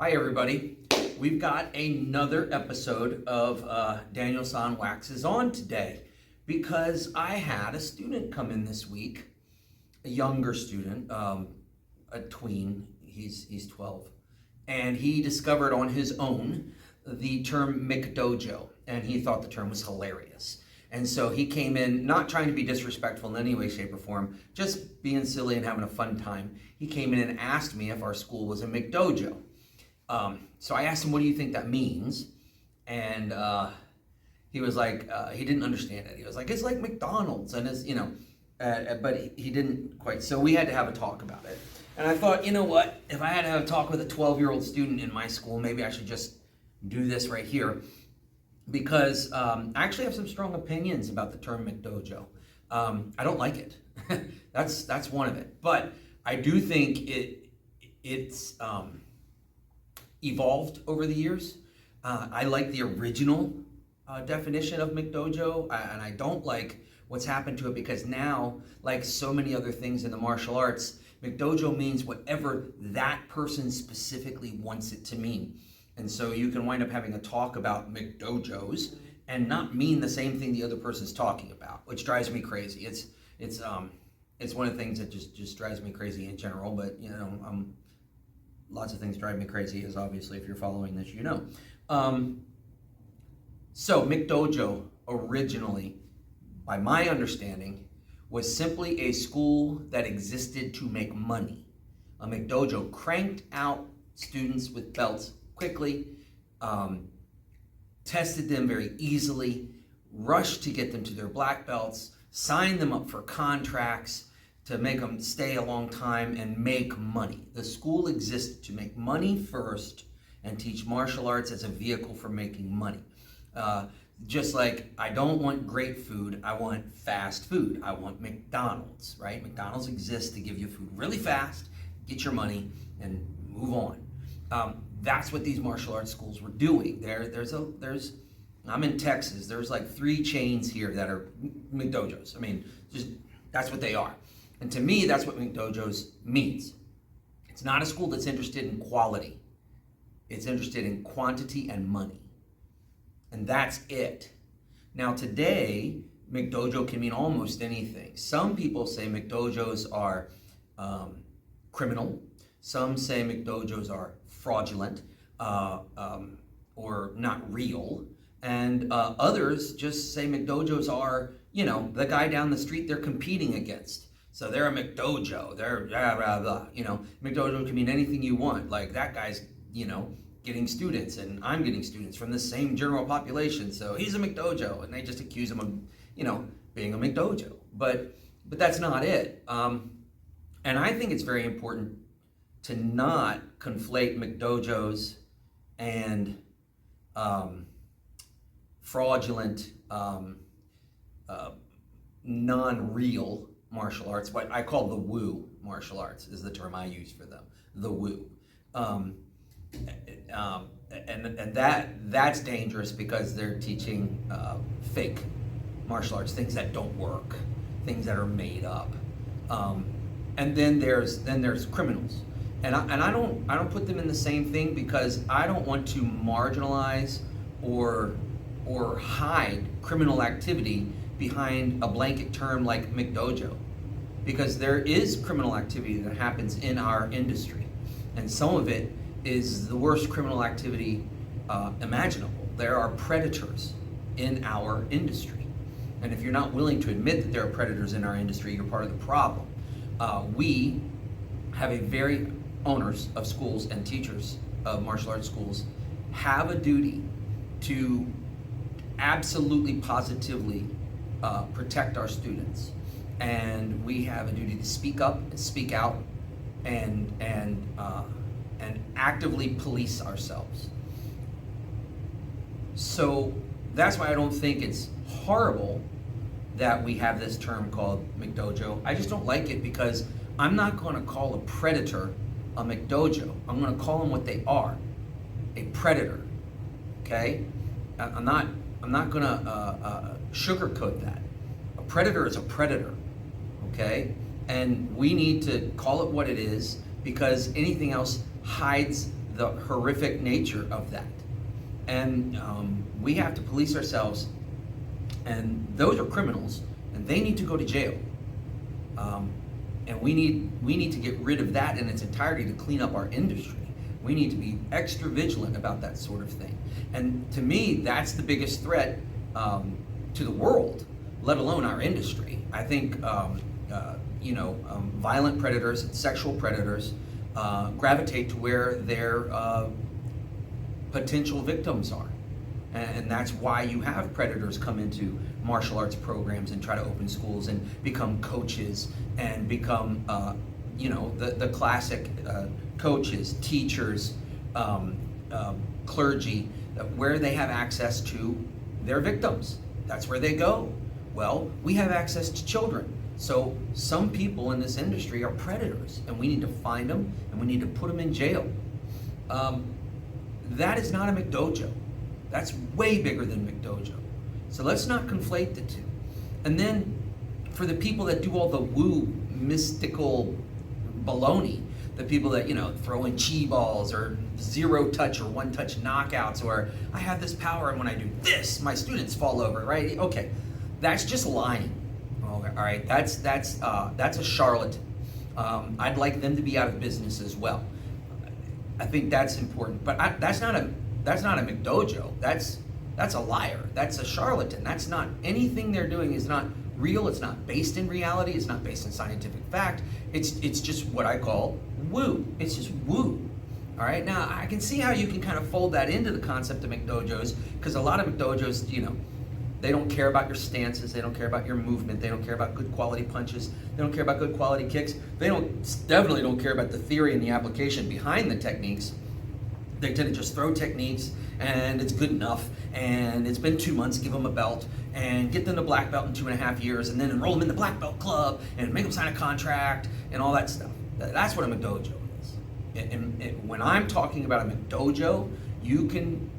Hi everybody. We've got another episode of Daniel-san Waxes On today because I had a student come in this week, a younger student, a tween, he's 12, and he discovered on his own the term McDojo, and he thought the term was hilarious. And so he came in, not trying to be disrespectful in any way, shape, or form, just being silly and having a fun time. He came in and asked me if our school was a McDojo. So I asked him, what do you think that means? And he was like, he didn't understand it. He was like, it's like McDonald's, and it's, but he didn't quite. So we had to have a talk about it. And I thought, you know what? If I had to have a talk with a 12-year-old student in my school, maybe I should just do this right here. Because I actually have some strong opinions about the term McDojo. I don't like it. That's one of it. But I do think it's evolved over the years. I like the original definition of McDojo, and I don't like what's happened to it because now, like so many other things in the martial arts, McDojo means whatever that person specifically wants it to mean. And so you can wind up having a talk about McDojos and not mean the same thing the other person's talking about, which drives me crazy. It's one of the things that just drives me crazy in general, but lots of things drive me crazy, as obviously if you're following this, you know. So McDojo originally, by my understanding, was simply a school that existed to make money. A McDojo cranked out students with belts quickly, tested them very easily, rushed to get them to their black belts, signed them up for contracts to make them stay a long time and make money. The school existed to make money first and teach martial arts as a vehicle for making money. Just like I don't want great food, I want fast food. I want McDonald's, right? McDonald's exists to give you food really fast, get your money, and move on. That's what these martial arts schools were doing. I'm in Texas. There's like 3 chains here that are McDojos. I mean, just that's what they are. And to me, that's what McDojos means. It's not a school that's interested in quality. It's interested in quantity and money. And that's it. Now today, McDojo can mean almost anything. Some people say McDojos are criminal. Some say McDojos are fraudulent or not real. And others just say McDojos are, the guy down the street they're competing against. So they're a McDojo. They're blah, blah, blah. McDojo can mean anything you want. Like that guy's, getting students and I'm getting students from the same general population. So he's a McDojo, and they just accuse him of, being a McDojo. But that's not it. And I think it's very important to not conflate McDojos and fraudulent, non-real martial arts. What I call the woo martial arts is the term I use for them. The woo, and that's dangerous because they're teaching fake martial arts, things that don't work, things that are made up, and then there's criminals. And I don't put them in the same thing because I don't want to marginalize or hide criminal activity behind a blanket term like McDojo, because there is criminal activity that happens in our industry, and some of it is the worst criminal activity imaginable. There are predators in our industry, and if you're not willing to admit that there are predators in our industry, you're part of the problem. We have owners of schools and teachers of martial arts schools have a duty to absolutely positively protect our students, and we have a duty to speak up and speak out and actively police ourselves. So that's why I don't think it's horrible that we have this term called McDojo. I just don't like it because I'm not going to call a predator a McDojo. I'm going to call them what they are, a predator. Okay? I'm not going to sugarcoat that. A predator is a predator. Okay? And we need to call it what it is because anything else hides the horrific nature of that. And we have to police ourselves, and those are criminals, and they need to go to jail. And we need to get rid of that in its entirety to clean up our industry. We need to be extra vigilant about that sort of thing. And to me, that's the biggest threat to the world, let alone our industry. I think violent predators and sexual predators gravitate to where their potential victims are. And that's why you have predators come into martial arts programs and try to open schools and become coaches and become, the classic coaches, teachers, clergy, where they have access to their victims. That's where they go. Well, we have access to children. So some people in this industry are predators, and we need to find them and we need to put them in jail. That is not a McDojo. That's way bigger than McDojo. So let's not conflate the two. And then for the people that do all the woo mystical baloney, the people that, throw in chi balls or zero touch or one touch knockouts, or I have this power and when I do this, my students fall over, right? Okay, that's just lying. Okay, all right, that's a charlatan. I'd like them to be out of business as well. I think that's important, but that's not a McDojo. That's a liar. That's a charlatan. That's not, anything they're doing is not real. It's not based in reality. It's not based in scientific fact. It's just what I call woo. It's just woo. All right. Now I can see how you can kind of fold that into the concept of McDojos, because a lot of McDojos, they don't care about your stances. They don't care about your movement. They don't care about good quality punches. They don't care about good quality kicks. They definitely don't care about the theory and the application behind the techniques. They tend to just throw techniques and it's good enough, and it's been 2 months, give them a belt and get them to black belt in 2.5 years, and then enroll them in the black belt club and make them sign a contract and all that stuff. That's what a McDojo is. And when I'm talking about a McDojo, you can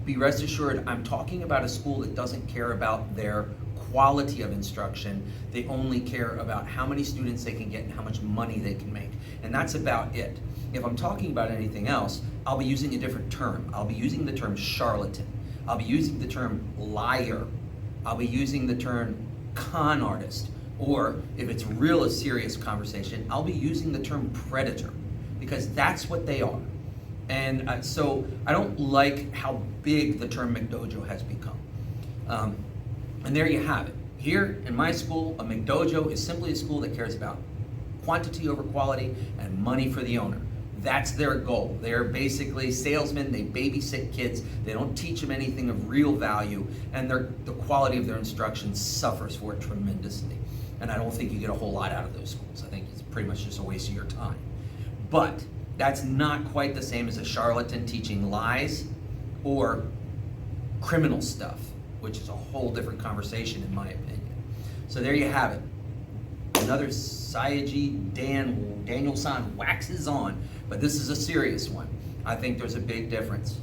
be rest assured I'm talking about a school that doesn't care about their quality of instruction. They only care about how many students they can get and how much money they can make. And that's about it. If I'm talking about anything else, I'll be using a different term. I'll be using the term charlatan. I'll be using the term liar. I'll be using the term con artist. Or if it's real a serious conversation, I'll be using the term predator, because that's what they are. And so I don't like how big the term McDojo has become. And there you have it. Here in my school, a McDojo is simply a school that cares about quantity over quality and money for the owner. That's their goal. They're basically salesmen. They babysit kids. They don't teach them anything of real value, and the quality of their instruction suffers for it tremendously. And I don't think you get a whole lot out of those schools. I think it's pretty much just a waste of your time. But that's not quite the same as a charlatan teaching lies or criminal stuff, which is a whole different conversation in my opinion. So there you have it. Another Sayaji Daniel-san waxes on, but this is a serious one. I think there's a big difference.